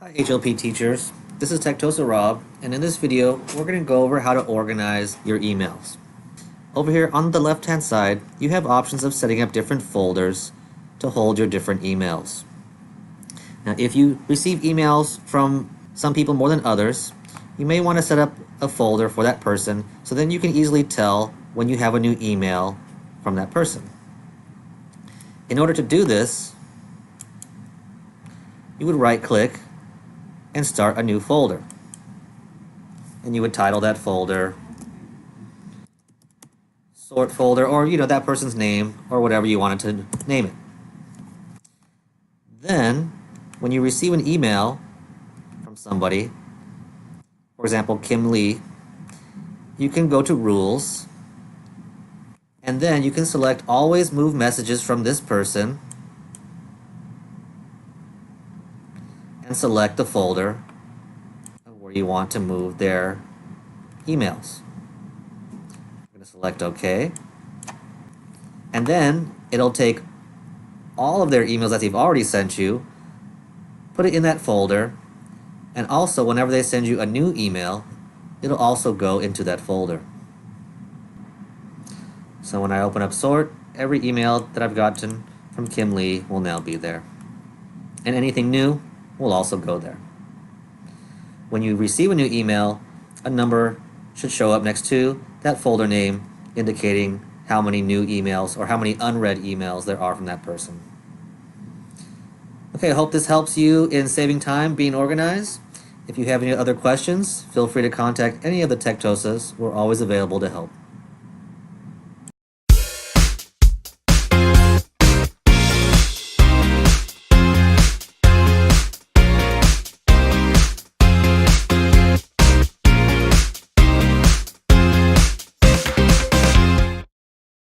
Hi HLP teachers, this is Tectosa Rob, and in this video we're going to go over how to organize your emails. Over here on the left hand side you have options of setting up different folders to hold your different emails. Now if you receive emails from some people more than others, you may want to set up a folder for that person so then you can easily tell when you have a new email from that person. In order to do this, you would right click and start a new folder. And you would title that folder sort folder, or that person's name or whatever you wanted to name it. Then when you receive an email from somebody, for example Kim Lee, you can go to rules and then you can select always move messages from this person and select the folder where you want to move their emails. I'm going to select OK. And then it'll take all of their emails that they've already sent you, put it in that folder, and also whenever they send you a new email, it'll also go into that folder. So when I open up sort, every email that I've gotten from Kim Lee will now be there. And anything new will also go there. When you receive a new email, a number should show up next to that folder name indicating how many new emails or how many unread emails there are from that person. Okay, I hope this helps you in saving time, being organized. If you have any other questions, feel free to contact any of the Tectosas. We're always available to help.